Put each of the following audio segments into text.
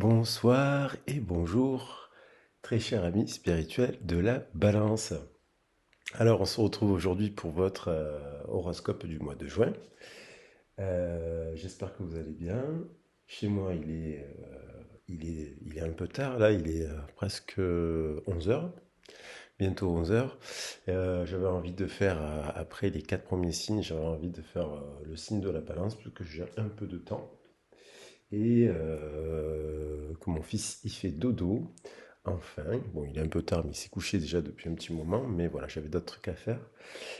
Bonsoir et bonjour, très cher ami spirituel de la Balance. Alors, on se retrouve aujourd'hui pour votre horoscope du mois de juin. J'espère que vous allez bien. Chez moi, il est un peu tard, là, il est presque 11 heures, bientôt 11 heures. J'avais envie de faire, après les 4 premiers signes, j'avais envie de faire le signe de la Balance, parce que j'ai un peu de temps. Et que mon fils, il fait dodo. Enfin, bon, il est un peu tard, mais il s'est couché déjà depuis un petit moment, mais voilà, j'avais d'autres trucs à faire.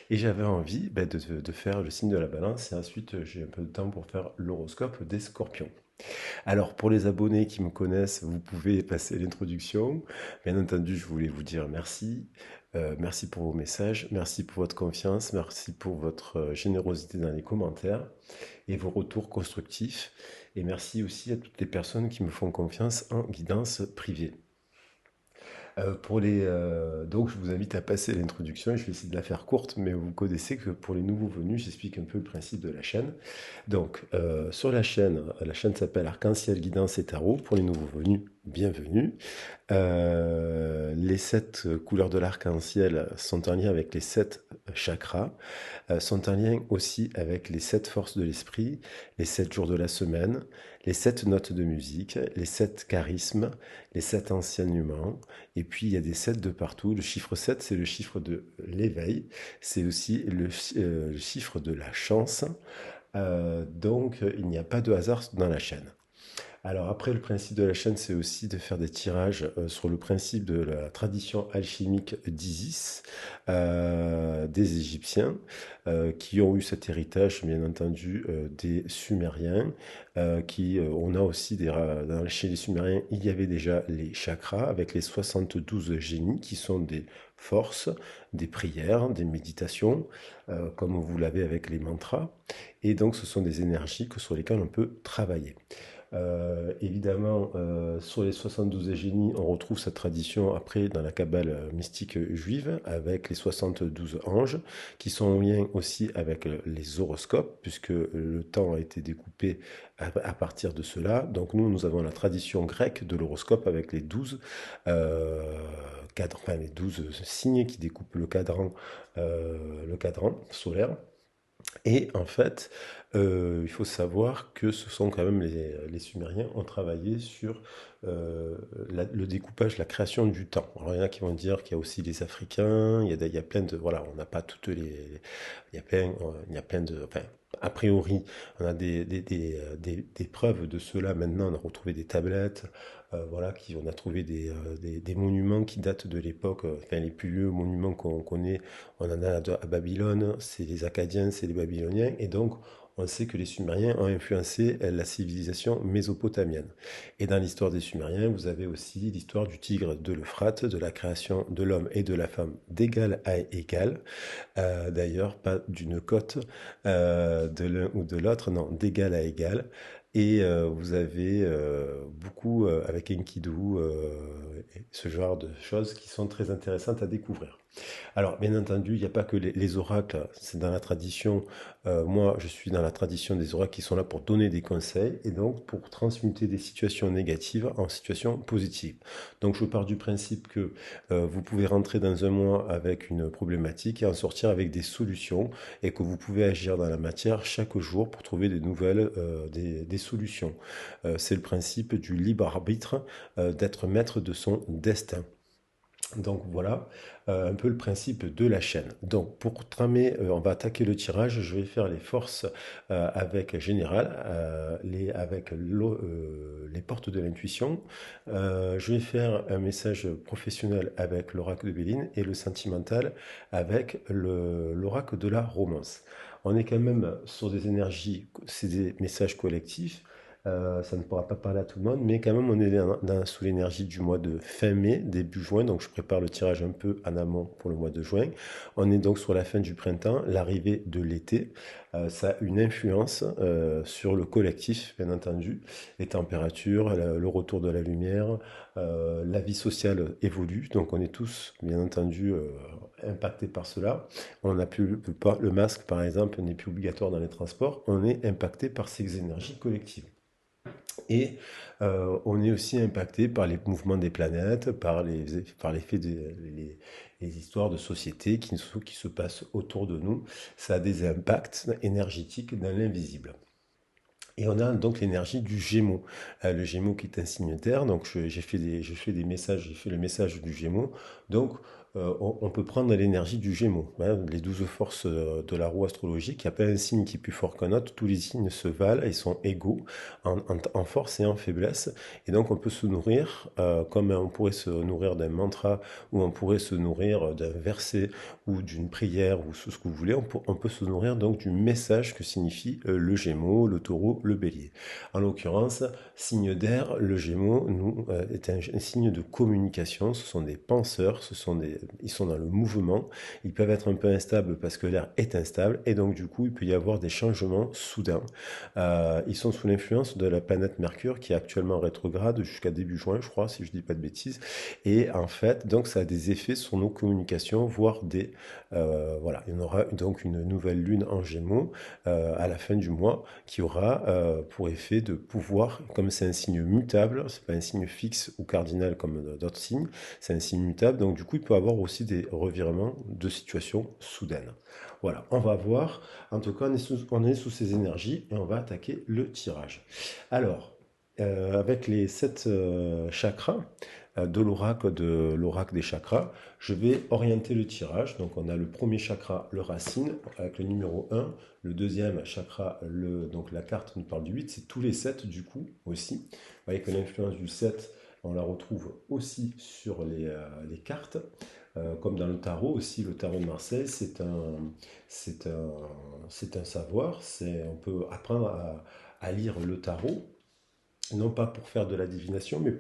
Et j'avais envie de faire le signe de la balance, et ensuite j'ai un peu de temps pour faire l'horoscope des scorpions. Alors, pour les abonnés qui me connaissent, vous pouvez passer l'introduction. Bien entendu, je voulais vous dire merci. Merci pour vos messages, merci pour votre confiance, merci pour votre générosité dans les commentaires et vos retours constructifs. Et merci aussi à toutes les personnes qui me font confiance en guidance privée. Donc, je vous invite à passer l'introduction. Je vais essayer de la faire courte, mais vous connaissez que pour les nouveaux venus, j'explique un peu le principe de la chaîne. Donc, sur la chaîne s'appelle Arc-en-Ciel Guidance et Tarot. Pour les nouveaux venus, bienvenue. Les 7 couleurs de l'arc-en-ciel sont en lien avec les 7 chakras, sont en lien aussi avec les 7 forces de l'esprit, les 7 jours de la semaine, les 7 notes de musique, les 7 charismes, les 7 enseignements, et puis il y a des 7 de partout. Le chiffre 7, c'est le chiffre de l'éveil, c'est aussi le chiffre de la chance. Donc il n'y a pas de hasard dans la chaîne. Alors après, le principe de la chaîne, c'est aussi de faire des tirages sur le principe de la tradition alchimique d'Isis, des Égyptiens, qui ont eu cet héritage, bien entendu, des Sumériens, on a aussi, chez les Sumériens, il y avait déjà les chakras, avec les 72 génies, qui sont des forces, des prières, des méditations, comme vous l'avez avec les mantras. Et donc, ce sont des énergies sur lesquelles on peut travailler. Évidemment, sur les 72 génies, on retrouve cette tradition après dans la Kabbale mystique juive avec les 72 anges qui sont en lien aussi avec les horoscopes puisque le temps a été découpé à partir de cela. Donc nous avons la tradition grecque de l'horoscope avec les 12 enfin les 12 signes qui découpent le cadran solaire. Et en fait, il faut savoir que ce sont quand même les Sumériens ont travaillé sur le découpage, la création du temps. Alors il y en a qui vont dire qu'il y a aussi les Africains, il y a plein de... Voilà, on n'a pas toutes les... Il y a plein de... Enfin, a priori, on a des preuves de cela. Maintenant, on a retrouvé des tablettes, voilà, on a trouvé des monuments qui datent de l'époque, enfin les plus vieux monuments qu'on connaît, on en a à Babylone, c'est les Akkadiens, c'est les Babyloniens, et donc on sait que les Sumériens ont influencé la civilisation mésopotamienne. Et dans l'histoire des Sumériens, vous avez aussi l'histoire du tigre de l'Euphrate, de la création de l'homme et de la femme d'égal à égal. D'ailleurs, pas d'une cote de l'un ou de l'autre, non, d'égal à égal. Et vous avez beaucoup avec Enkidu, ce genre de choses qui sont très intéressantes à découvrir. Alors, bien entendu, il n'y a pas que les oracles, c'est dans la tradition. Moi, je suis dans la tradition des oracles qui sont là pour donner des conseils et donc pour transmuter des situations négatives en situations positives. Donc, je pars du principe que vous pouvez rentrer dans un mois avec une problématique et en sortir avec des solutions et que vous pouvez agir dans la matière chaque jour pour trouver des nouvelles, des solutions. C'est le principe du libre arbitre, d'être maître de son destin. Donc voilà un peu le principe de la chaîne. Donc pour tramer, on va attaquer le tirage. Je vais faire les forces avec général, les portes de l'intuition. Je vais faire un message professionnel avec l'oracle de Béline et le sentimental avec l'oracle de la romance. On est quand même sur des énergies, c'est des messages collectifs. Ça ne pourra pas parler à tout le monde, mais quand même on est sous l'énergie du mois de fin mai, début juin, donc je prépare le tirage un peu en amont pour le mois de juin. On est donc sur la fin du printemps, l'arrivée de l'été. Ça a une influence sur le collectif, bien entendu, les températures, le retour de la lumière, la vie sociale évolue, donc on est tous, bien entendu, impactés par cela. On n'a plus le masque, par exemple, n'est plus obligatoire dans les transports. On est impacté par ces énergies collectives. Et on est aussi impacté par les mouvements des planètes, par l'effet les histoires de société qui se passent autour de nous. Ça a des impacts énergétiques dans l'invisible. Et on a donc l'énergie du Gémeaux. Le Gémeaux qui est un signe terre, donc j'ai fait des messages, j'ai fait le message du Gémeaux. Donc on peut prendre l'énergie du Gémeaux, hein, les 12 forces de la roue astrologique. Il n'y a pas un signe qui est plus fort qu'un autre. Tous les signes se valent, ils sont égaux en force et en faiblesse. Et donc on peut se nourrir, comme on pourrait se nourrir d'un mantra, ou on pourrait se nourrir d'un verset, ou d'une prière, ou ce que vous voulez. On peut se nourrir donc du message que signifie le Gémeaux, le Taureau, le Bélier. En l'occurrence, signe d'air, le Gémeaux est un signe de communication. Ce sont des penseurs, ils sont dans le mouvement. Ils peuvent être un peu instables parce que l'air est instable et donc du coup il peut y avoir des changements soudains. Ils sont sous l'influence de la planète Mercure qui est actuellement rétrograde jusqu'à début juin, je crois, si je dis pas de bêtises. Et en fait, donc ça a des effets sur nos communications, voire voilà, il y en aura donc une nouvelle lune en Gémeaux à la fin du mois qui aura pour effet de pouvoir, comme c'est un signe mutable, c'est pas un signe fixe ou cardinal comme d'autres signes, c'est un signe mutable, donc du coup il peut avoir aussi des revirements de situation soudaines. Voilà, on va voir, en tout cas on est sous ces énergies et on va attaquer le tirage. Alors, avec les 7 chakras, de l'oracle des chakras, je vais orienter le tirage. Donc on a le premier chakra, le racine, avec le numéro 1. Le deuxième chakra, donc la carte nous parle du 8, c'est tous les 7 du coup aussi. Vous voyez que l'influence du 7, on la retrouve aussi sur les cartes. Comme dans le tarot aussi, le tarot de Marseille, c'est un, c'est un savoir. On peut apprendre à lire le tarot non pas pour faire de la divination, mais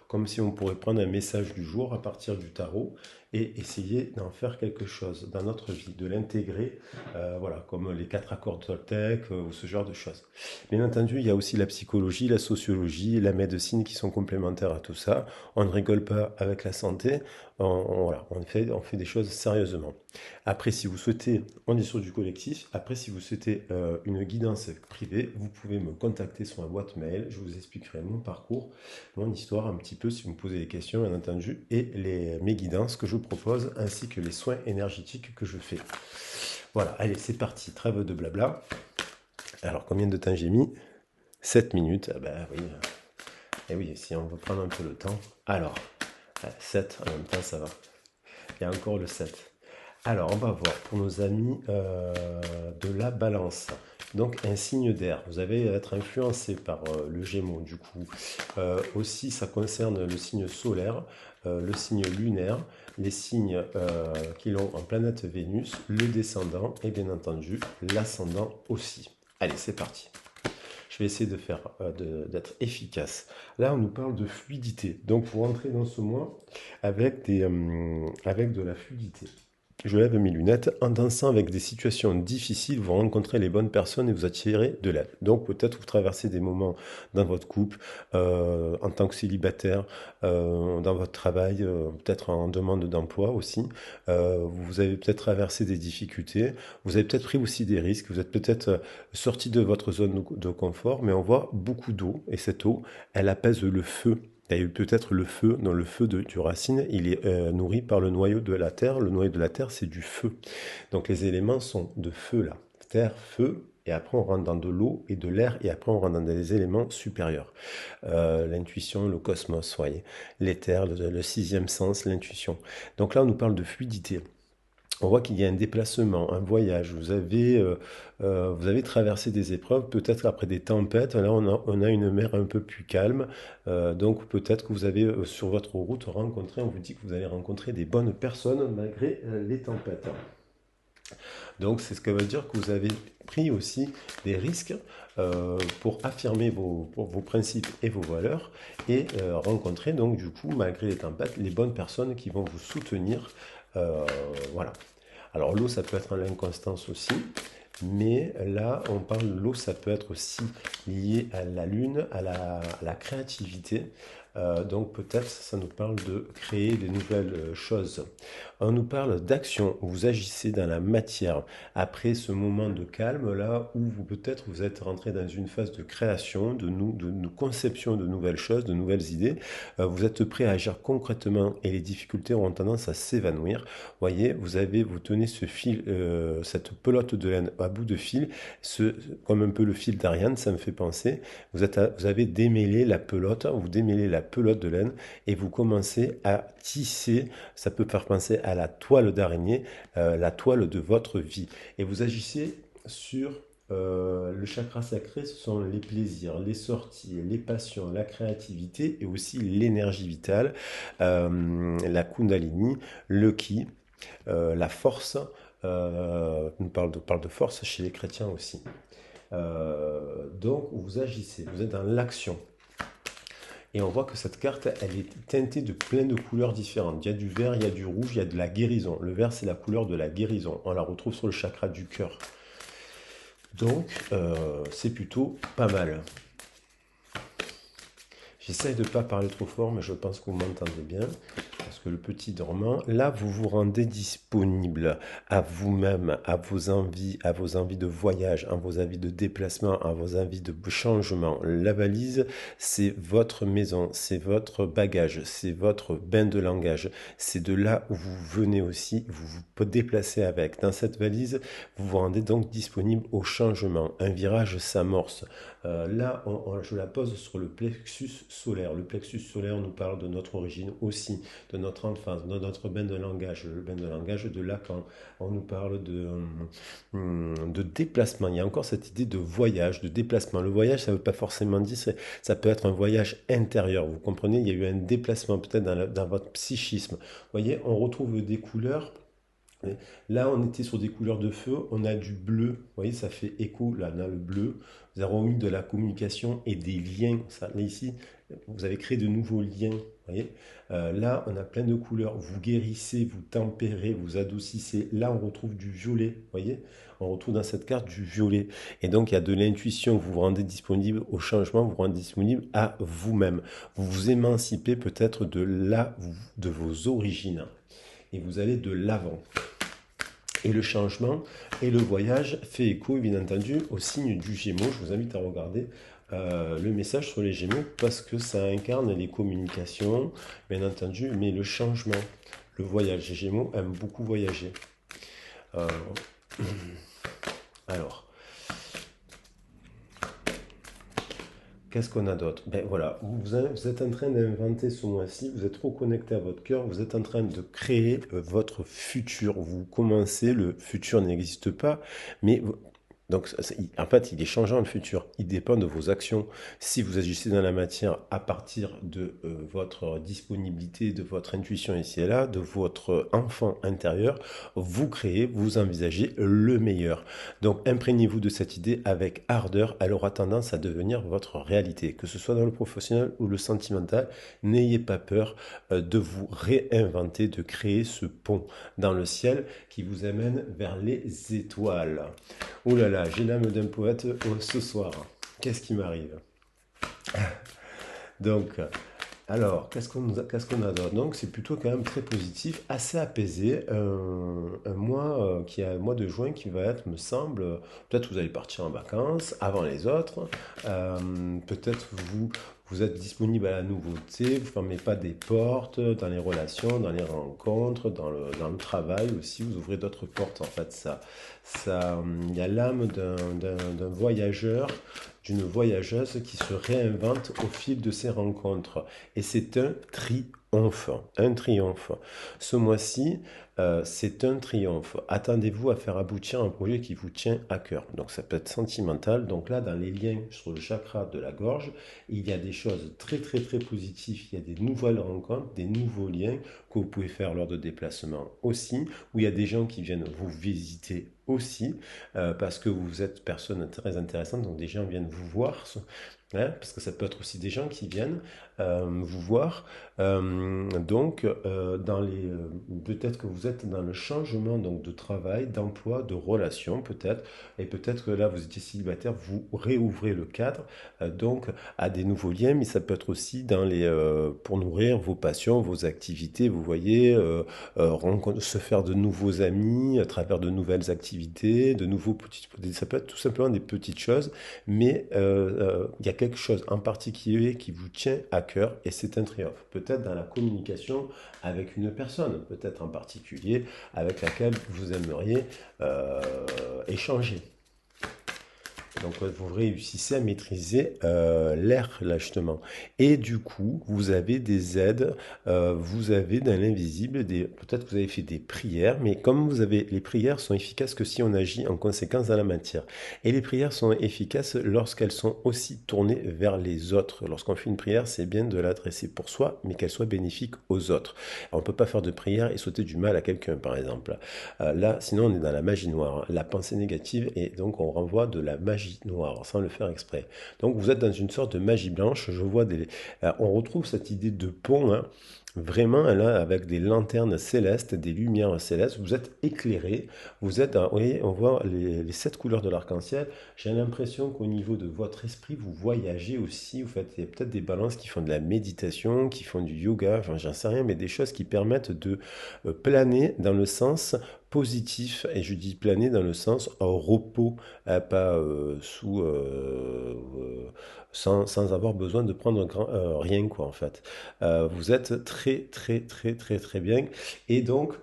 comme si on pourrait prendre un message du jour à partir du tarot et essayer d'en faire quelque chose dans notre vie, de l'intégrer, voilà, comme les 4 accords de Toltec ou ce genre de choses. Bien entendu, il y a aussi la psychologie, la sociologie, la médecine qui sont complémentaires à tout ça. On ne rigole pas avec la santé, voilà, on fait des choses sérieusement. Après, si vous souhaitez, on est sur du collectif. Après, si vous souhaitez une guidance privée, vous pouvez me contacter sur ma boîte mail. Je vous expliquerai mon parcours, mon histoire un petit peu si vous me posez des questions, bien entendu, et mes guidances que je propose, ainsi que les soins énergétiques que je fais. Voilà, allez, c'est parti. Trêve de blabla. Alors, combien de temps j'ai mis? 7 minutes. Ah ben oui. Et oui, si on veut prendre un peu le temps. Alors, 7 en même temps, ça va. Il y a encore le 7. Alors, on va voir pour nos amis de la balance. Donc, un signe d'air. Vous allez être influencé par le Gémeaux, du coup. Aussi, ça concerne le signe solaire, le signe lunaire, les signes qui l'ont en planète Vénus, le descendant et bien entendu l'ascendant aussi. Allez, c'est parti. Je vais essayer d'être efficace. Là, on nous parle de fluidité. Donc, pour entrer dans ce mois avec de la fluidité. Je lève mes lunettes. En dansant avec des situations difficiles, vous rencontrez les bonnes personnes et vous attirez de l'aide. Donc peut-être vous traversez des moments dans votre couple, en tant que célibataire, dans votre travail, peut-être en demande d'emploi aussi. Vous avez peut-être traversé des difficultés. Vous avez peut-être pris aussi des risques. Vous êtes peut-être sorti de votre zone de confort, mais on voit beaucoup d'eau. Et cette eau, elle apaise le feu. Il y a eu peut-être le feu, dans le feu du racine, il est nourri par le noyau de la Terre. Le noyau de la Terre, c'est du feu. Donc les éléments sont de feu là. Terre, feu, et après on rentre dans de l'eau et de l'air, et après on rentre dans des éléments supérieurs. L'intuition, le cosmos, voyez. L'éther, le sixième sens, l'intuition. Donc là, on nous parle de fluidité. On voit qu'il y a un déplacement, un voyage. Vous avez traversé des épreuves, peut-être après des tempêtes. Là, on a une mer un peu plus calme. Donc, peut-être que vous avez sur votre route rencontré, on vous dit que vous allez rencontrer des bonnes personnes malgré les tempêtes. Donc, c'est ce que veut dire que vous avez pris aussi des risques pour affirmer vos principes et vos valeurs et rencontrer, donc, du coup, malgré les tempêtes, les bonnes personnes qui vont vous soutenir. Voilà. Alors l'eau, ça peut être l'inconstance aussi, mais là, on parle de l'eau, ça peut être aussi lié à la lune, à la créativité. Donc peut-être ça nous parle de créer des nouvelles choses. On nous parle d'action, vous agissez dans la matière. Après ce moment de calme là, où vous peut-être vous êtes rentré dans une phase de création, de conception de nouvelles choses, de nouvelles idées, vous êtes prêt à agir concrètement et les difficultés auront tendance à s'évanouir. Voyez, vous tenez ce fil, cette pelote de laine à bout de fil, comme un peu le fil d'Ariane, ça me fait penser. Vous avez démêlé la pelote, vous démêlez la pelote de laine et vous commencez à tisser. Ça peut faire penser à la toile d'araignée, la toile de votre vie. Et vous agissez sur le chakra sacré, ce sont les plaisirs, les sorties, les passions, la créativité et aussi l'énergie vitale, la kundalini, le ki, la force. On parle de force chez les chrétiens aussi. Donc vous agissez, vous êtes dans l'action. Et on voit que cette carte, elle est teintée de plein de couleurs différentes. Il y a du vert, il y a du rouge, il y a de la guérison. Le vert, c'est la couleur de la guérison. On la retrouve sur le chakra du cœur. Donc, c'est plutôt pas mal. J'essaie de ne pas parler trop fort, mais je pense que vous m'entendez bien. Parce que le petit dormant, là, vous vous rendez disponible à vous-même, à vos envies de voyage, à vos envies de déplacement, à vos envies de changement. La valise, c'est votre maison, c'est votre bagage, c'est votre bain de langage. C'est de là où vous venez aussi, vous vous déplacez avec. Dans cette valise, vous vous rendez donc disponible au changement. Un virage s'amorce. Là, je la pose sur le plexus solaire. Le plexus solaire nous parle de notre origine aussi, de notre enfance, de notre bain de langage. Le bain de langage de Lacan. On nous parle de déplacement. Il y a encore cette idée de voyage, de déplacement. Le voyage, ça ne veut pas forcément dire, ça peut être un voyage intérieur. Vous comprenez, il y a eu un déplacement peut-être dans votre psychisme. Vous voyez, on retrouve des couleurs. Là, on était sur des couleurs de feu, on a du bleu, vous voyez, ça fait écho, là, on a le bleu. Nous avons eu de la communication et des liens. Ça, là, ici, vous avez créé de nouveaux liens, vous voyez. Là, on a plein de couleurs. Vous guérissez, vous tempérez, vous adoucissez. Là, on retrouve du violet, vous voyez. On retrouve dans cette carte du violet. Et donc, il y a de l'intuition. Vous vous rendez disponible au changement, vous vous rendez disponible à vous-même. Vous vous émancipez peut-être de vos origines. Et vous allez de l'avant. Et le changement et le voyage fait écho, bien entendu, au signe du Gémeaux. Je vous invite à regarder le message sur les Gémeaux parce que ça incarne les communications, bien entendu, mais le changement, le voyage. Les Gémeaux aiment beaucoup voyager. Euh, alors, qu'est-ce qu'on a d'autre? Ben voilà, vous êtes en train d'inventer ce mois-ci, vous êtes reconnecté à votre cœur, vous êtes en train de créer votre futur. Vous commencez, le futur n'existe pas, mais donc, en fait, il est changeant le futur. Il dépend de vos actions. Si vous agissez dans la matière à partir de votre disponibilité, de votre intuition ici et là, de votre enfant intérieur, vous créez, vous envisagez le meilleur. Donc, imprégnez-vous de cette idée avec ardeur. Elle aura tendance à devenir votre réalité. Que ce soit dans le professionnel ou le sentimental, n'ayez pas peur de vous réinventer, de créer ce pont dans le ciel qui vous amène vers les étoiles. Oh là là, j'ai l'âme d'un poète ce soir. Qu'est-ce qui m'arrive? Donc, alors, qu'est-ce qu'on a d'autre? Donc, c'est plutôt quand même très positif, assez apaisé. Un mois qui est un mois de juin qui va être, me semble, peut-être vous allez partir en vacances avant les autres. Peut-être vous êtes disponible à la nouveauté, vous ne fermez pas des portes dans les relations, dans les rencontres, dans le travail aussi, vous ouvrez d'autres portes. En fait, il y a l'âme d'un voyageur, d'une voyageuse qui se réinvente au fil de ses rencontres. Et c'est un triomphe, un triomphe. Ce mois-ci, c'est un triomphe. Attendez-vous à faire aboutir un projet qui vous tient à cœur. Donc ça peut être sentimental. Donc là, dans les liens sur le chakra de la gorge, il y a des choses très très très positives. Il y a des nouvelles rencontres, des nouveaux liens que vous pouvez faire lors de déplacements aussi, où il y a des gens qui viennent vous visiter aussi, parce que vous êtes personne très intéressante, donc des gens viennent vous voir. hein, parce que ça peut être aussi des gens qui viennent vous voir. Donc, peut-être que vous êtes dans le changement donc, de travail, d'emploi, de relation peut-être, et peut-être que là vous étiez célibataire, vous réouvrez le cadre donc à des nouveaux liens, mais ça peut être aussi pour nourrir vos passions, vos activités, vous voyez, se faire de nouveaux amis à travers de nouvelles activités, de nouveaux petits, ça peut être tout simplement des petites choses mais il y a quelque chose en particulier qui vous tient à cœur et c'est un triomphe. Peut-être dans la communication avec une personne, peut-être en particulier avec laquelle vous aimeriez euh, échanger. Donc vous réussissez à maîtriser l'air là justement. Et du coup, vous avez des aides, vous avez dans l'invisible, peut-être que vous avez fait des prières, mais comme les prières sont efficaces que si on agit en conséquence dans la matière. Et les prières sont efficaces lorsqu'elles sont aussi tournées vers les autres. Lorsqu'on fait une prière, c'est bien de l'adresser pour soi, mais qu'elle soit bénéfique aux autres. On ne peut pas faire de prière et souhaiter du mal à quelqu'un, par exemple. Là, sinon, on est dans la magie noire, la pensée négative, et donc on renvoie de la magie noire, sans le faire exprès. Donc vous êtes dans une sorte de magie blanche, on retrouve cette idée de pont, hein, vraiment là, avec des lanternes célestes, des lumières célestes, vous êtes éclairé, vous voyez, on voit les 7 couleurs de l'arc-en-ciel, j'ai l'impression qu'au niveau de votre esprit, vous voyagez aussi, il y a peut-être des balances qui font de la méditation, qui font du yoga, enfin j'en sais rien, mais des choses qui permettent de planer dans le sens positif, et je dis planer dans le sens repos, pas sans avoir besoin de prendre rien quoi en fait. Vous êtes très très très très très bien et donc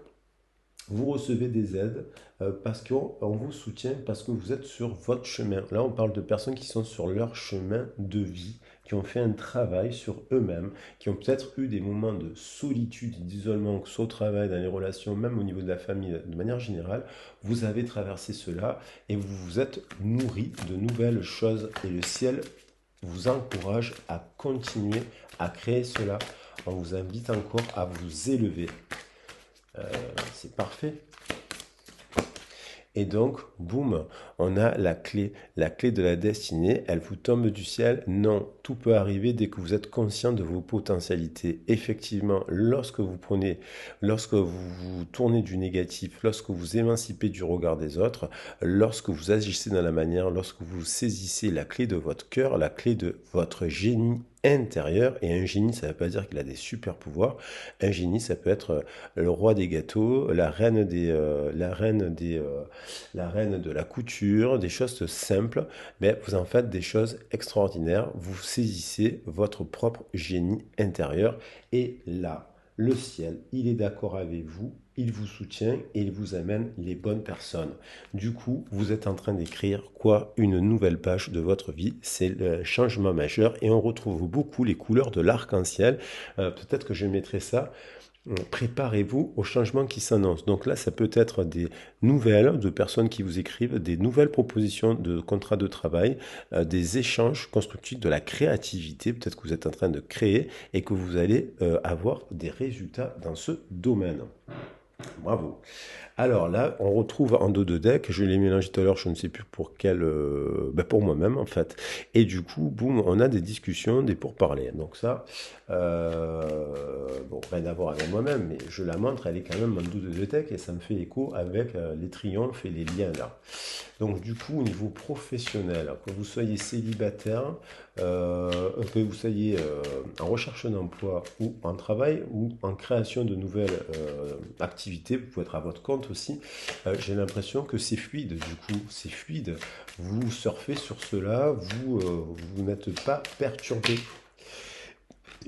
vous recevez des aides parce qu'on vous soutient, parce que vous êtes sur votre chemin. Là, on parle de personnes qui sont sur leur chemin de vie, qui ont fait un travail sur eux-mêmes, qui ont peut-être eu des moments de solitude, d'isolement, que ce soit au travail, dans les relations, même au niveau de la famille, de manière générale. Vous avez traversé cela et vous vous êtes nourri de nouvelles choses et le ciel vous encourage à continuer à créer cela. On vous invite encore à vous élever. C'est parfait. Et donc, boum, on a la clé de la destinée, elle vous tombe du ciel. Non, tout peut arriver dès que vous êtes conscient de vos potentialités. Effectivement, lorsque vous vous tournez du négatif, lorsque vous émancipez du regard des autres, lorsque vous agissez dans la manière, lorsque vous saisissez la clé de votre cœur, la clé de votre génie intérieur, et un génie, ça ne veut pas dire qu'il a des super pouvoirs. Un génie, ça peut être le roi des gâteaux, la reine de la couture, des choses simples, mais vous en faites des choses extraordinaires. Vous saisissez votre propre génie intérieur et là, le ciel, il est d'accord avec vous, il vous soutient et il vous amène les bonnes personnes. Du coup, vous êtes en train d'écrire quoi? Une nouvelle page de votre vie. C'est le changement majeur et on retrouve beaucoup les couleurs de l'arc-en-ciel. Peut-être que je mettrai ça. Préparez-vous au changement qui s'annonce. Donc là, ça peut être des nouvelles de personnes qui vous écrivent, des nouvelles propositions de contrats de travail, des échanges constructifs, de la créativité. Peut-être que vous êtes en train de créer et que vous allez avoir des résultats dans ce domaine. Bravo. Alors là, on retrouve en dos de deck, je l'ai mélangé tout à l'heure, je ne sais plus pour quel, pour moi-même en fait. Et du coup, boum, on a des discussions, des pourparlers. Donc ça, bon, rien à voir avec moi-même, mais je la montre, elle est quand même en dos de deck et ça me fait écho avec les triomphes et les liens là. Donc du coup, au niveau professionnel, que vous soyez célibataire, que vous soyez en recherche d'emploi ou en travail ou en création de nouvelles activités, vous pouvez être à votre compte aussi, j'ai l'impression que c'est fluide, du coup, c'est fluide. Vous surfez sur cela, vous n'êtes pas perturbé.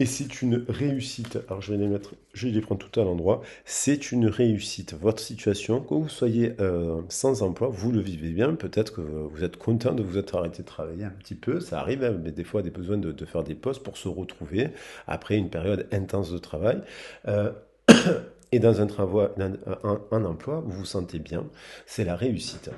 Et c'est une réussite. Alors je vais les prendre tout à l'endroit. C'est une réussite. Votre situation, que vous soyez sans emploi, vous le vivez bien. Peut-être que vous êtes content de vous être arrêté de travailler un petit peu. Ça arrive, hein, mais des fois, des besoins de faire des pauses pour se retrouver après une période intense de travail. Euh, et dans un emploi, vous vous sentez bien. C'est la réussite.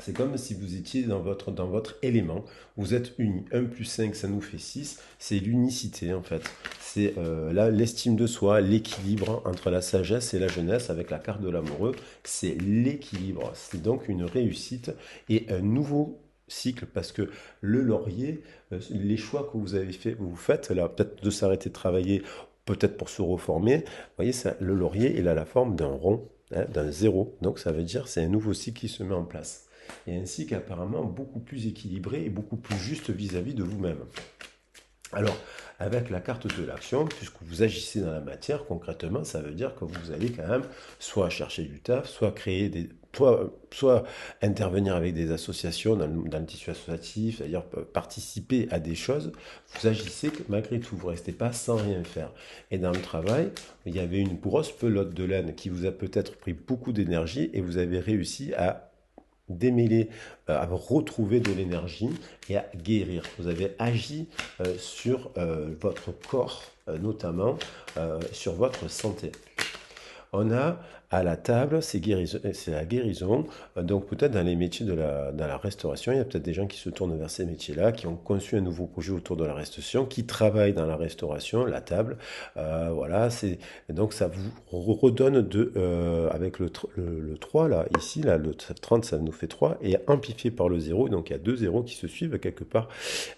C'est comme si vous étiez dans votre élément. Vous êtes uni. 1 plus 5, ça nous fait 6. C'est l'unicité, en fait. C'est là l'estime de soi, l'équilibre entre la sagesse et la jeunesse avec la carte de l'amoureux. C'est l'équilibre. C'est donc une réussite et un nouveau cycle parce que le laurier, les choix que vous avez fait, vous faites, là, peut-être de s'arrêter de travailler, peut-être pour se reformer, vous voyez, ça, le laurier, il a la forme d'un rond, hein, d'un zéro. Donc ça veut dire c'est un nouveau cycle qui se met en place. Et un cycle apparemment beaucoup plus équilibré et beaucoup plus juste vis-à-vis de vous-même. Alors, avec la carte de l'action, puisque vous agissez dans la matière, concrètement, ça veut dire que vous allez quand même soit chercher du taf, soit créer des, soit intervenir avec des associations dans le tissu associatif, c'est-à-dire participer à des choses. Vous agissez malgré tout, vous ne restez pas sans rien faire. Et dans le travail, il y avait une grosse pelote de laine qui vous a peut-être pris beaucoup d'énergie et vous avez réussi à démêler, à retrouver de l'énergie et à guérir. Vous avez agi sur votre corps, notamment sur votre santé. On a à la table, c'est la guérison. Donc peut-être dans les métiers dans la restauration, il y a peut-être des gens qui se tournent vers ces métiers-là, qui ont conçu un nouveau projet autour de la restauration, qui travaillent dans la restauration, la table. Voilà, donc ça vous redonne avec le 3 là, ici, là, le 30, ça nous fait 3 et amplifié par le 0. Donc il y a deux zéros qui se suivent quelque part.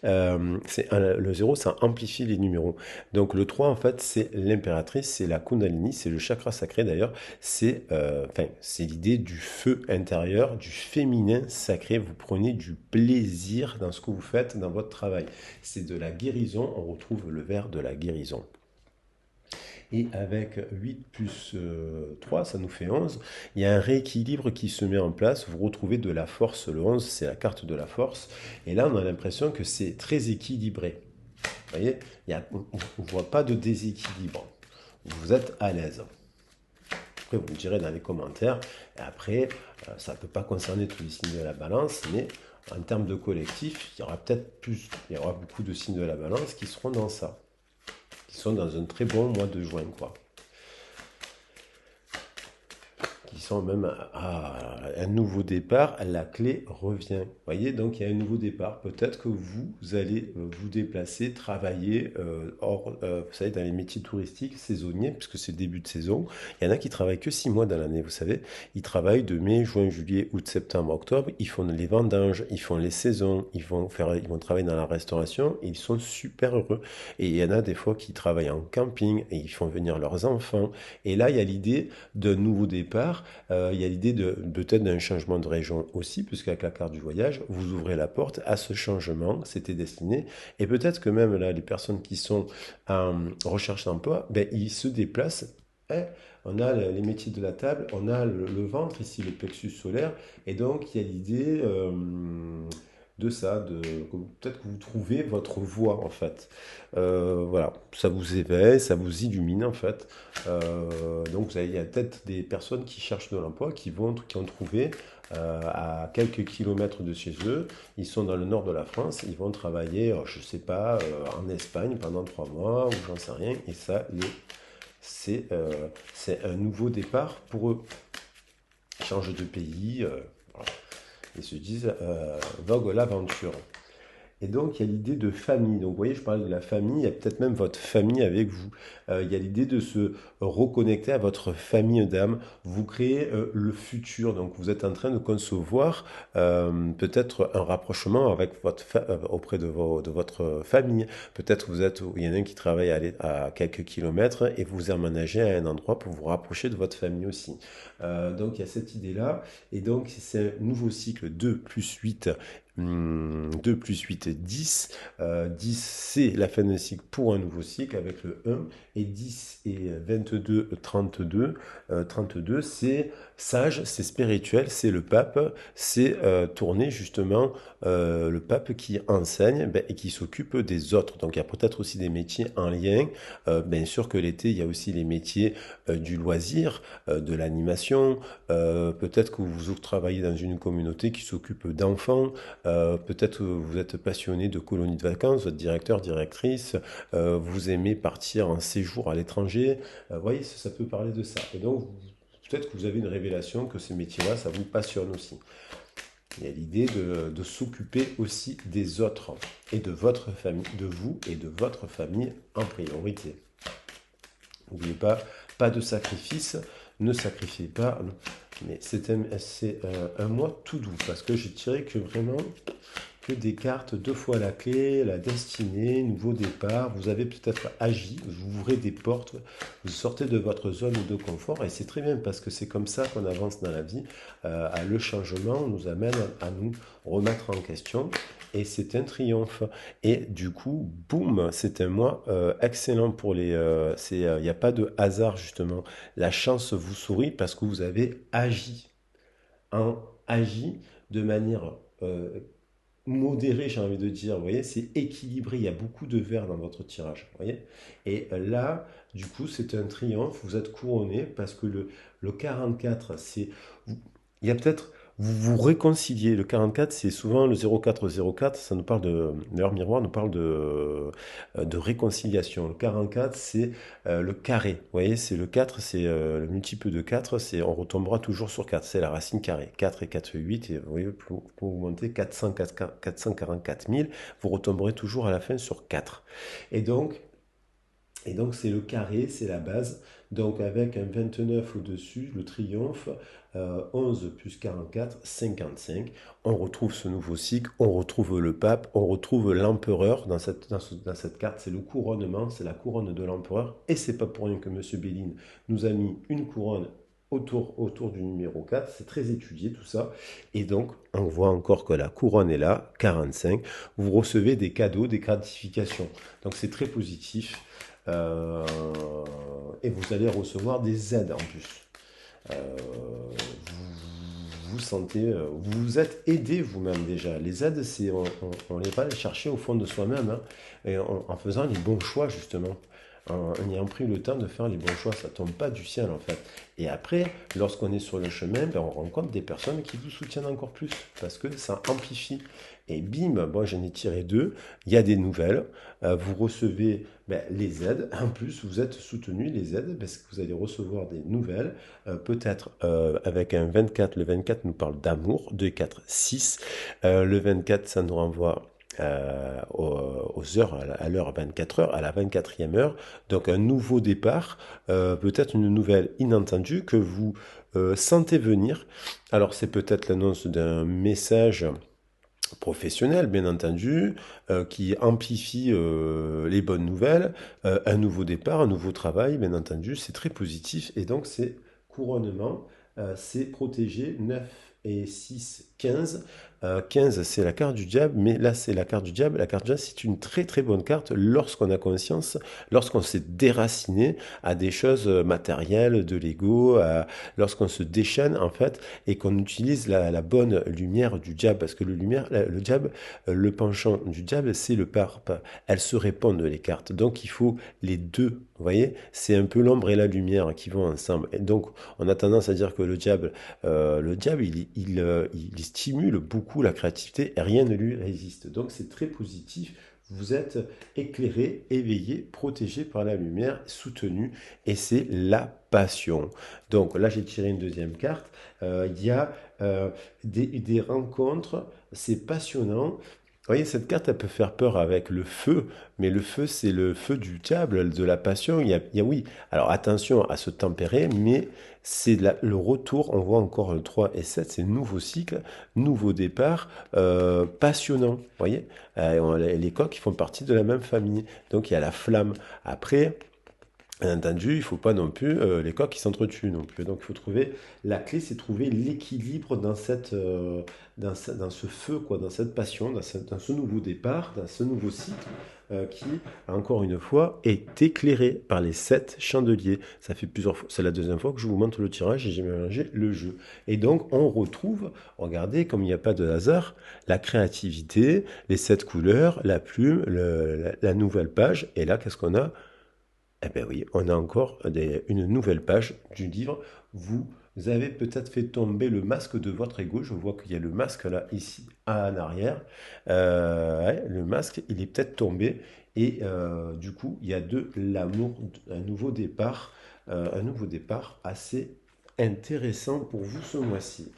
Le 0, ça amplifie les numéros. Donc le 3 en fait, c'est l'impératrice, c'est la Kundalini, c'est le chakra sacré d'ailleurs. C'est l'idée du feu intérieur, du féminin sacré. Vous prenez du plaisir dans ce que vous faites, dans votre travail. C'est de la guérison, on retrouve le vers de la guérison. Et avec 8 plus 3, ça nous fait 11. Il y a un rééquilibre qui se met en place. Vous retrouvez de la force. Le 11, c'est la carte de la force. Et là, on a l'impression que c'est très équilibré. Vous voyez, on ne voit pas de déséquilibre. Vous êtes à l'aise. Après, vous me direz dans les commentaires. Et après, ça ne peut pas concerner tous les signes de la balance, mais en termes de collectif, il y aura il y aura beaucoup de signes de la balance qui seront dans ça, qui sont dans un très bon mois de juin, quoi. Qui sont même à un nouveau départ, la clé revient. Vous voyez, donc il y a un nouveau départ. Peut-être que vous allez vous déplacer, travailler vous savez, dans les métiers touristiques saisonniers, puisque c'est le début de saison. Il y en a qui travaillent que 6 mois dans l'année, vous savez. Ils travaillent de mai, juin, juillet, août, septembre, octobre. Ils font les vendanges, ils font les saisons, ils vont travailler dans la restauration et ils sont super heureux. Et il y en a des fois qui travaillent en camping et ils font venir leurs enfants. Et là, il y a l'idée d'un nouveau départ. Il y a l'idée peut-être d'un changement de région aussi, puisqu'avec la carte du voyage, vous ouvrez la porte à ce changement, c'était destiné. Et peut-être que même là, les personnes qui sont en recherche d'emploi, ben, ils se déplacent. Hein. On a les métiers de la table, on a le ventre, ici le plexus solaire, et donc il y a l'idée de ça, peut-être que vous trouvez votre voie en fait. Voilà, ça vous éveille, ça vous illumine en fait. Donc il y a peut-être des personnes qui cherchent de l'emploi, qui ont trouvé à quelques kilomètres de chez eux. Ils sont dans le nord de la France, ils vont travailler, je ne sais pas, en Espagne pendant 3 mois ou j'en sais rien. Et ça, c'est un nouveau départ pour eux. Ils changent de pays, voilà. Ils se disent vogue l'aventure. Et donc, il y a l'idée de famille. Donc, vous voyez, je parlais de la famille, il y a peut-être même votre famille avec vous. Il y a l'idée de se reconnecter à votre famille d'âme. Vous créez le futur. Donc, vous êtes en train de concevoir peut-être un rapprochement avec auprès de votre famille. Peut-être il y en a un qui travaille à quelques kilomètres et vous emménagez à un endroit pour vous rapprocher de votre famille aussi. Donc, il y a cette idée-là. Et donc, c'est un nouveau cycle 2 plus 8. 2 plus 8, 10. 10, c'est la fin d'un cycle pour un nouveau cycle avec le 1. Et 10 et 22, 32. 32, c'est sage, c'est spirituel, c'est le pape. C'est tourné justement le pape qui enseigne et qui s'occupe des autres. Donc il y a peut-être aussi des métiers en lien. Bien sûr que l'été, il y a aussi les métiers du loisir, de l'animation. Peut-être que vous travaillez dans une communauté qui s'occupe d'enfants. Peut-être que vous êtes passionné de colonies de vacances, votre directeur, directrice, vous aimez partir en séjour à l'étranger. Vous voyez, ça peut parler de ça. Et donc, peut-être que vous avez une révélation que ces métiers-là, ça vous passionne aussi. Il y a l'idée de s'occuper aussi des autres et de votre famille, de vous et de votre famille en priorité. N'oubliez pas de sacrifice, ne sacrifiez pas. Mais c'est un mois tout doux parce que je dirais que vraiment, que des cartes deux fois la clé, la destinée, nouveau départ. Vous avez peut-être agi, vous ouvrez des portes, vous sortez de votre zone de confort et c'est très bien parce que c'est comme ça qu'on avance dans la vie. Le changement nous amène à nous remettre en question et c'est un triomphe. Et du coup, boum, c'est un mois excellent pour les. Il n'y a pas de hasard justement. La chance vous sourit parce que vous avez agi, hein, agi de manière modéré, j'ai envie de dire, vous voyez, c'est équilibré, il y a beaucoup de verre dans votre tirage, vous voyez. Et là, du coup, c'est un triomphe, vous êtes couronné parce que le 44, c'est... Il y a peut-être... Vous vous réconciliez. Le 44, c'est souvent le 0404, ça nous parle de... Leur miroir nous parle de réconciliation. Le 44, c'est le carré. Vous voyez, c'est le 4, c'est le multiple de 4, c'est, on retombera toujours sur 4, c'est la racine carrée. 4 et 4 8, et vous voyez, pour vous montez 444 000, vous retomberez toujours à la fin sur 4. Et donc, c'est le carré, c'est la base. Donc avec un 29 au-dessus, le triomphe, 11 plus 44, 55. On retrouve ce nouveau cycle, on retrouve le pape, on retrouve l'empereur dans cette carte. C'est le couronnement, c'est la couronne de l'empereur. Et c'est pas pour rien que M. Béline nous a mis une couronne autour du numéro 4. C'est très étudié tout ça. Et donc, on voit encore que la couronne est là, 45. Vous recevez des cadeaux, des gratifications. Donc c'est très positif. Euh, et vous allez recevoir des aides en plus. Vous sentez, vous vous êtes aidé vous-même déjà. Les aides, c'est on les va les chercher au fond de soi-même, hein, et en faisant les bons choix justement. En ayant pris le temps de faire les bons choix, ça tombe pas du ciel en fait. Et après, lorsqu'on est sur le chemin, ben, on rencontre des personnes qui vous soutiennent encore plus parce que ça amplifie. Et bim, bon, j'en ai tiré deux. Il y a des nouvelles. Vous recevez ben, les aides. En plus, vous êtes soutenu les aides parce que vous allez recevoir des nouvelles. Peut-être avec un 24. Le 24 nous parle d'amour. 2, 4, 6. Le 24, ça nous renvoie aux heures, à l'heure 24 heures, à la 24e heure. Donc un nouveau départ, peut-être une nouvelle inattendue que vous sentez venir. Alors c'est peut-être l'annonce d'un message professionnel, bien entendu, qui amplifie les bonnes nouvelles, un nouveau départ, un nouveau travail, bien entendu, c'est très positif, et donc c'est couronnement, c'est protégé, 9 et 6, 15. 15, c'est la carte du diable, mais là, c'est la carte du diable. La carte du diable, c'est une très très bonne carte lorsqu'on a conscience, lorsqu'on s'est déraciné à des choses matérielles, de l'ego, lorsqu'on se déchaîne, en fait, et qu'on utilise la bonne lumière du diable, parce que le diable, le penchant du diable, c'est le pape. Elles se répondent les cartes, donc il faut les deux. Vous voyez, c'est un peu l'ombre et la lumière qui vont ensemble. Et donc, on a tendance à dire que le diable, il stimule beaucoup la créativité et rien ne lui résiste. Donc, c'est très positif. Vous êtes éclairé, éveillé, protégé par la lumière, soutenu, et c'est la passion. Donc là, j'ai tiré une deuxième carte. Il y a des rencontres, c'est passionnant. Vous voyez, cette carte, elle peut faire peur avec le feu, mais le feu, c'est le feu du diable, de la passion. Oui, alors attention à se tempérer, mais c'est le retour, on voit encore le 3 et 7, c'est nouveau cycle, nouveau départ, passionnant. Vous voyez, les coqs, ils font partie de la même famille, donc il y a la flamme. Après, bien entendu, il ne faut pas non plus les coqs qui s'entretuent non plus. Donc il faut trouver, la clé c'est trouver l'équilibre dans ce feu, quoi, dans cette passion, dans ce nouveau départ, dans ce nouveau cycle qui, encore une fois, est éclairé par les 7 chandeliers. Ça fait plusieurs fois, c'est la deuxième fois que je vous montre le tirage et j'ai mélangé le jeu. Et donc on retrouve, regardez, comme il n'y a pas de hasard, la créativité, les 7 couleurs, la plume, la nouvelle page. Et là, qu'est-ce qu'on a? Eh bien oui, on a encore une nouvelle page du livre. Vous avez peut-être fait tomber le masque de votre ego. Je vois qu'il y a le masque là, ici, en arrière. Ouais, le masque, il est peut-être tombé. Et du coup, il y a de l'amour, un nouveau départ assez intéressant pour vous ce mois-ci.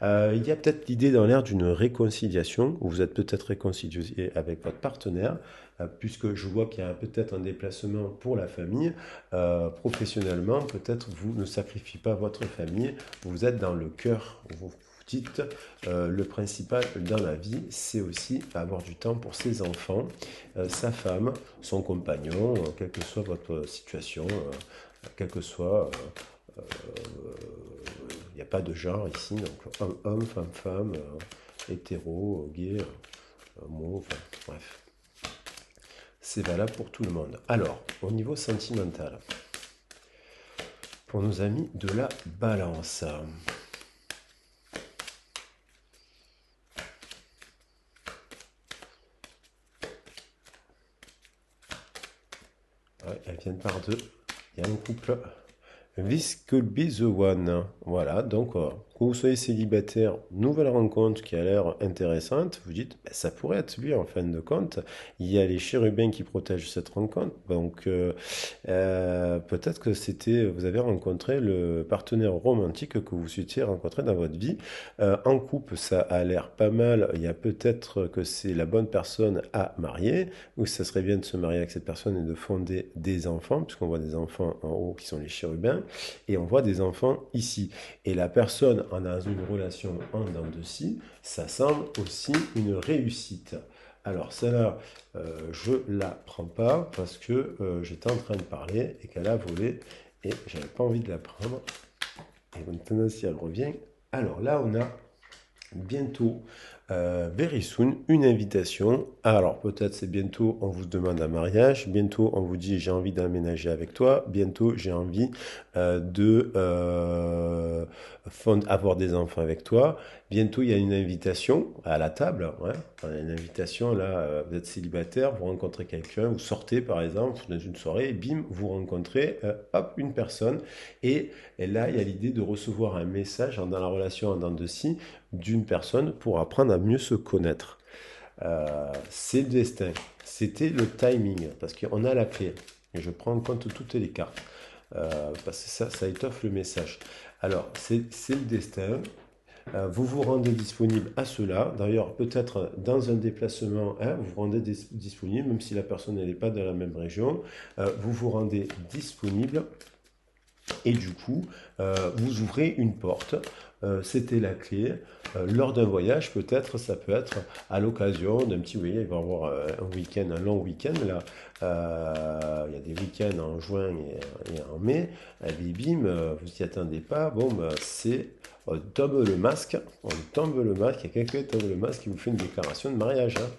Il y a peut-être l'idée dans l'air d'une réconciliation, où vous êtes peut-être réconcilié avec votre partenaire, puisque je vois qu'il y a peut-être un déplacement pour la famille. Professionnellement, peut-être vous ne sacrifiez pas votre famille, vous êtes dans le cœur, vous dites, le principal dans la vie, c'est aussi avoir du temps pour ses enfants, sa femme, son compagnon, quelle que soit votre situation, quel que soit... il n'y a pas de genre ici, donc homme, femme, hétéro, gay, homo, enfin, bref. C'est valable pour tout le monde. Alors, au niveau sentimental, pour nos amis de la balance. Ouais, elles viennent par deux. Il y a un couple. This could be the one. Voilà, donc que vous soyez célibataire, nouvelle rencontre qui a l'air intéressante, vous dites, ben, ça pourrait être lui en fin de compte. Il y a les chérubins qui protègent cette rencontre, donc peut-être que vous avez rencontré le partenaire romantique que vous souhaitiez rencontrer dans votre vie. En couple, ça a l'air pas mal. Il y a peut-être que c'est la bonne personne à marier, ou ça serait bien de se marier avec cette personne et de fonder des enfants, puisqu'on voit des enfants en haut qui sont les chérubins, et on voit des enfants ici. Et la personne en a une relation en dents de scie, ça semble aussi une réussite. Alors celle-là, je la prends pas parce que j'étais en train de parler et qu'elle a volé et j'avais pas envie de la prendre. Et maintenant, si elle revient, alors là, on a bientôt, very soon, une invitation. Alors peut-être c'est bientôt, on vous demande un mariage, bientôt on vous dit j'ai envie d'aménager avec toi, bientôt j'ai envie de avoir des enfants avec toi, bientôt il y a une invitation à la table, ouais. Enfin, une invitation là, vous êtes célibataire, vous rencontrez quelqu'un, vous sortez par exemple dans une soirée, et bim, vous rencontrez hop, une personne, et là il y a l'idée de recevoir un message dans la relation en dents de scie d'une personne pour apprendre à mieux se connaître. C'est le destin. C'était le timing, parce qu'on a la clé. Et je prends en compte toutes les cartes, parce que ça étoffe le message. Alors, c'est le destin. Vous vous rendez disponible à cela. D'ailleurs, peut-être dans un déplacement, hein, vous vous rendez disponible, même si la personne n'est pas dans la même région. Vous vous rendez disponible et du coup, vous ouvrez une porte. C'était la clé. Lors d'un voyage, peut-être, ça peut être à l'occasion d'un petit, vous voyez, il va y avoir un week-end, un long week-end. Là, il y a des week-ends en juin et en mai. Et puis, bim, vous n'y attendez pas. Bon, bah, on tombe le masque. On tombe le masque. Il y a quelqu'un qui tombe le masque qui vous fait une déclaration de mariage, hein.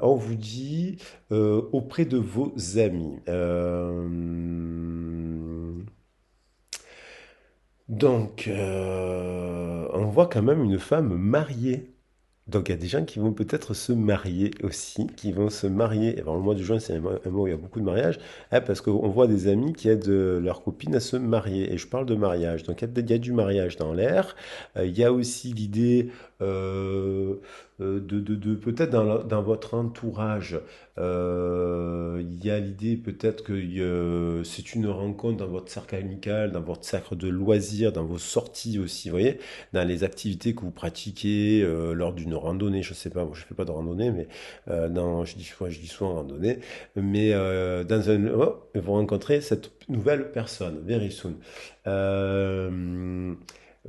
On vous dit auprès de vos amis. On voit quand même une femme mariée. Donc il y a des gens qui vont peut-être se marier aussi, qui vont se marier. Et bon, le mois de juin, c'est un mois où il y a beaucoup de mariages, hein, parce qu'on voit des amis qui aident leurs copines à se marier. Et je parle de mariage. Donc il y a du mariage dans l'air. Il y a aussi l'idée de peut-être dans votre entourage, il y a l'idée peut-être que c'est une rencontre dans votre cercle amical, dans votre cercle de loisirs, dans vos sorties aussi, vous voyez, dans les activités que vous pratiquez lors d'une randonnée, je sais pas, moi je fais pas de randonnée, mais non, je dis souvent randonnée, mais vous rencontrez cette nouvelle personne, very soon. Euh,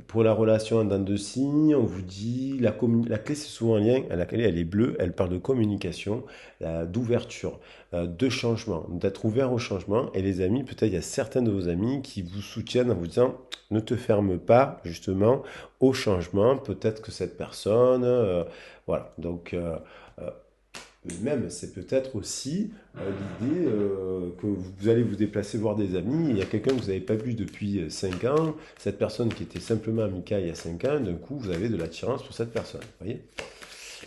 pour la relation en dents de scie, on vous dit la clé c'est souvent un lien, la clé elle est bleue, elle parle de communication, d'ouverture, de changement, d'être ouvert au changement. Et les amis, peut-être il y a certains de vos amis qui vous soutiennent en vous disant ne te ferme pas justement au changement, peut-être que cette personne, voilà. Donc même, c'est peut-être aussi l'idée que vous allez vous déplacer voir des amis, il y a quelqu'un que vous n'avez pas vu depuis 5 ans, cette personne qui était simplement amicale il y a 5 ans, d'un coup vous avez de l'attirance pour cette personne, vous voyez.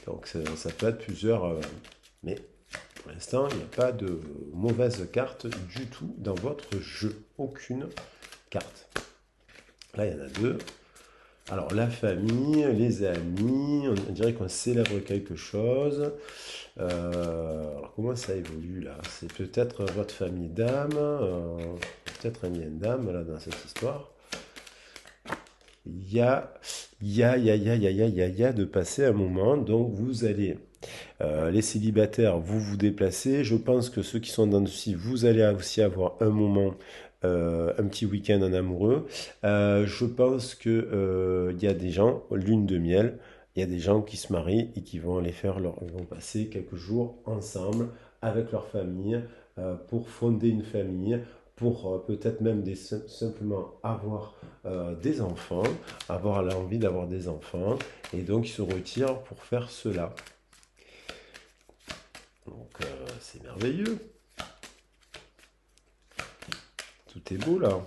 Donc ça peut être plusieurs... mais pour l'instant, il n'y a pas de mauvaise carte du tout dans votre jeu. Aucune carte. Là, il y en a deux. Alors, la famille, les amis, on dirait qu'on célèbre quelque chose. Alors, comment ça évolue là? C'est peut-être votre famille d'âme, peut-être un lien d'âme là dans cette histoire. Il y a, il y a de passer un moment, donc vous allez, les célibataires, vous vous déplacez. Je pense que ceux qui sont dans le dessus, vous allez aussi avoir un moment un petit week-end en amoureux. Je pense que il y a des gens, lune de miel, il y a des gens qui se marient et qui vont aller ils vont passer quelques jours ensemble avec leur famille pour fonder une famille, pour peut-être même simplement avoir des enfants, avoir l'envie d'avoir des enfants, et donc ils se retirent pour faire cela. Donc c'est merveilleux, tout est beau là.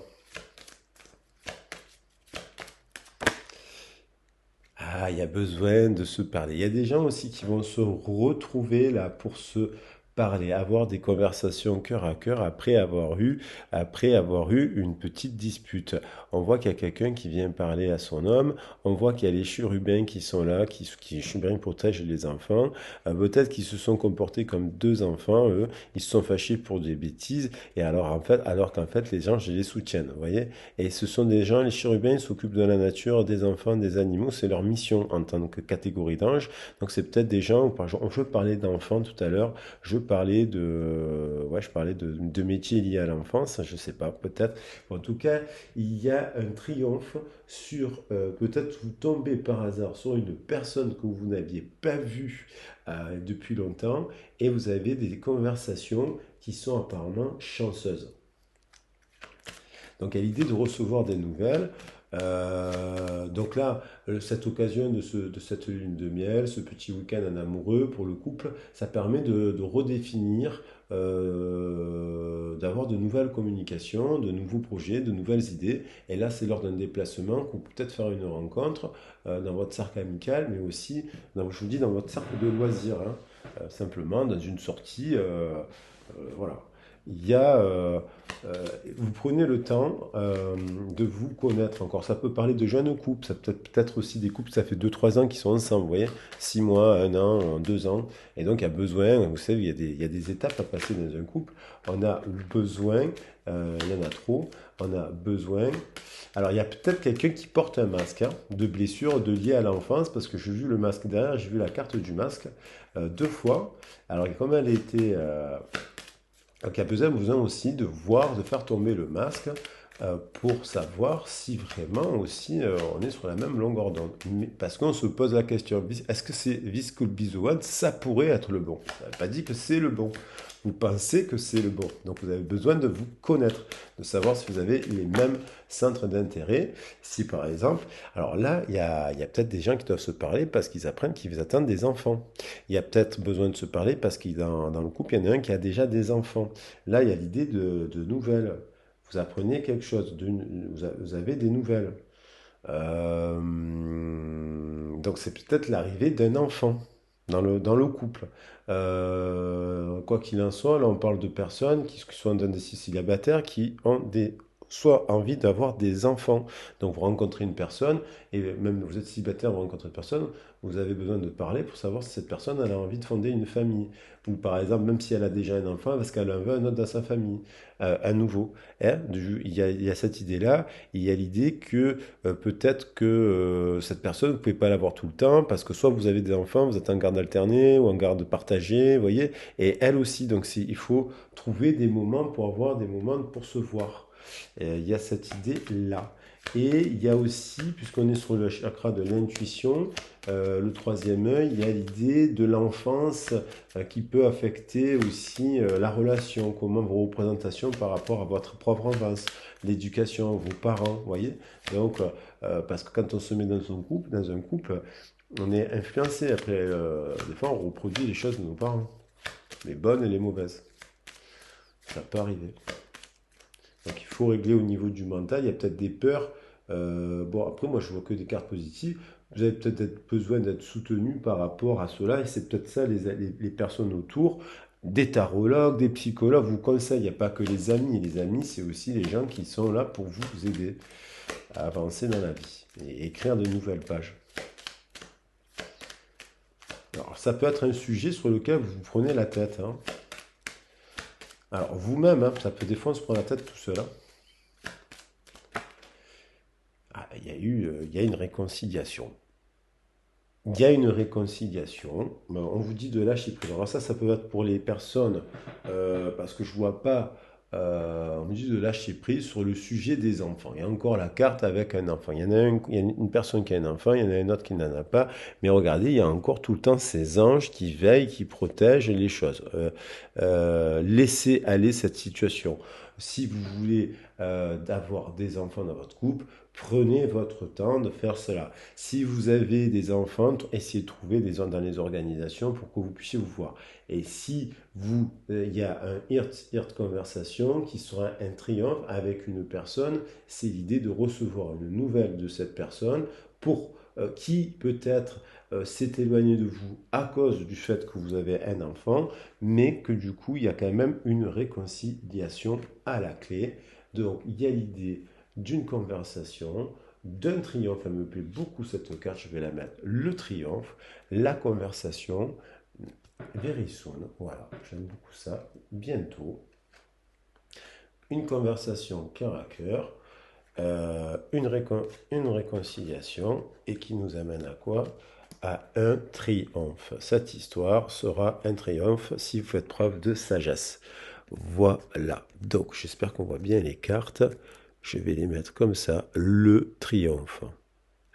Ah, il y a besoin de se parler. Il y a des gens aussi qui vont se retrouver là pour se parler, avoir des conversations cœur à cœur après avoir eu une petite dispute. On voit qu'il y a quelqu'un qui vient parler à son homme. On voit qu'il y a les chérubins qui sont là, qui chérubins protègent les enfants. Peut-être qu'ils se sont comportés comme deux enfants, eux. Ils se sont fâchés pour des bêtises. Et alors qu'en fait, les anges les soutiennent. Vous voyez? Et ce sont des gens, les chérubins, ils s'occupent de la nature, des enfants, des animaux, c'est leur mission en tant que catégorie d'anges. Donc c'est peut-être des gens, par exemple, je parlais d'enfants tout à l'heure, je parlais de métiers liés à l'enfance, je sais pas, peut-être. En tout cas, il y a un triomphe sur, peut-être vous tombez par hasard sur une personne que vous n'aviez pas vue depuis longtemps et vous avez des conversations qui sont apparemment chanceuses. Donc, il y a l'idée de recevoir des nouvelles. Donc là, cette occasion de cette lune de miel, ce petit week-end en amoureux pour le couple, ça permet de redéfinir, d'avoir de nouvelles communications, de nouveaux projets, de nouvelles idées. Et là, c'est lors d'un déplacement que vous pouvez peut-être faire une rencontre dans votre cercle amical, mais aussi, je vous dis, dans votre cercle de loisirs, hein. Simplement dans une sortie. Voilà. Il y a, vous prenez le temps de vous connaître encore. Ça peut parler de jeunes couples, ça peut peut-être aussi des couples, ça fait 2 3 ans qu'ils sont ensemble, vous voyez, 6 mois, 1 an, 2 ans. Et donc il y a besoin, vous savez, il y a des étapes à passer dans un couple. On a besoin, il y en a trop, on a besoin. Alors il y a peut-être quelqu'un qui porte un masque hein, de blessure, de lié à l'enfance, parce que j'ai vu le masque derrière, j'ai vu la carte du masque 2 fois. Alors comme elle était donc il y a besoin aussi de voir, de faire tomber le masque pour savoir si vraiment aussi on est sur la même longueur d'onde. Parce qu'on se pose la question, est-ce que c'est Viscoul Bisowan, ça pourrait être le bon? Ça n'a pas dit que c'est le bon. Vous pensez que c'est le bon. Donc vous avez besoin de vous connaître, de savoir si vous avez les mêmes centres d'intérêt. Si par exemple, alors là, il y a peut-être des gens qui doivent se parler parce qu'ils apprennent qu'ils attendent des enfants. Il y a peut-être besoin de se parler parce que dans le couple, il y en a un qui a déjà des enfants. Là, il y a l'idée de nouvelles. Vous apprenez quelque chose, vous avez des nouvelles. Euh, donc c'est peut-être l'arrivée d'un enfant dans le couple. Quoi qu'il en soit, là on parle de personnes qui sont dans des célibataires qui ont soit envie d'avoir des enfants. Donc vous rencontrez une personne, et même vous êtes célibataire, vous rencontrez une personne, vous avez besoin de parler pour savoir si cette personne elle a envie de fonder une famille. Ou par exemple, même si elle a déjà un enfant, parce qu'elle en veut un autre dans sa famille, un nouveau. Hein, il y a cette idée-là, il y a l'idée que peut-être que cette personne, vous ne pouvez pas l'avoir tout le temps, parce que soit vous avez des enfants, vous êtes en garde alternée ou en garde partagée, vous voyez, et elle aussi, donc il faut trouver des moments pour avoir des moments pour se voir. Il y a cette idée-là. Et il y a aussi, puisqu'on est sur le chakra de l'intuition, le troisième œil, il y a l'idée de l'enfance qui peut affecter aussi la relation, comment vos représentations par rapport à votre propre enfance, l'éducation, vos parents, vous voyez. Donc, parce que quand on se met dans un couple, on est influencé. Après, des fois, on reproduit les choses de nos parents, les bonnes et les mauvaises. Ça peut arriver. Donc il faut régler au niveau du mental. Il y a peut-être des peurs. Bon, après, moi, je vois que des cartes positives. Vous avez peut-être besoin d'être soutenu par rapport à cela. Et c'est peut-être ça, les personnes autour, des tarologues, des psychologues vous conseillent. Il n'y a pas que les amis. Les amis, c'est aussi les gens qui sont là pour vous aider à avancer dans la vie et écrire de nouvelles pages. Alors, ça peut être un sujet sur lequel vous vous prenez la tête, hein. Alors, vous-même, hein, ça peut des fois on se prend la tête tout seul, hein. Ah, il y a une réconciliation. Il y a une réconciliation. On vous dit de lâcher prise. Alors ça peut être pour les personnes, parce que je vois pas. on me dit de lâcher prise sur le sujet des enfants. Il y a encore la carte avec un enfant. Il y en a un, il y a une personne qui a un enfant, il y en a une autre qui n'en a pas. Mais regardez, il y a encore tout le temps ces anges qui veillent, qui protègent les choses. Laissez aller cette situation. Si vous voulez avoir des enfants dans votre couple, prenez votre temps de faire cela. Si vous avez des enfants, essayez de trouver des gens dans les organisations pour que vous puissiez vous voir. Et si il y a un heart conversation qui sera un triomphe avec une personne, c'est l'idée de recevoir une nouvelle de cette personne pour qui peut-être s'est éloigné de vous à cause du fait que vous avez un enfant, mais que du coup il y a quand même une réconciliation à la clé. Donc il y a l'idée d'une conversation, d'un triomphe. Elle me plaît beaucoup cette carte, je vais la mettre. Le triomphe, la conversation, very soon. Voilà, j'aime beaucoup ça. Bientôt. Une conversation cœur à cœur, une réconciliation et qui nous amène à quoi? À un triomphe. Cette histoire sera un triomphe si vous faites preuve de sagesse. Voilà. Donc, j'espère qu'on voit bien les cartes. Je vais les mettre comme ça. Le triomphe.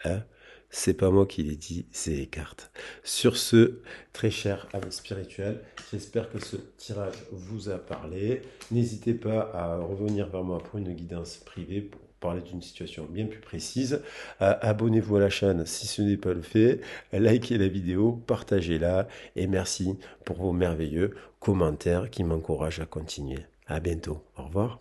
Hein? C'est pas moi qui l'ai dit, c'est les cartes. Sur ce, très cher ami spirituel, j'espère que ce tirage vous a parlé. N'hésitez pas à revenir vers moi pour une guidance privée pour parler d'une situation bien plus précise. Abonnez-vous à la chaîne si ce n'est pas le fait. Likez la vidéo, partagez-la et merci pour vos merveilleux commentaires qui m'encouragent à continuer. À bientôt. Au revoir.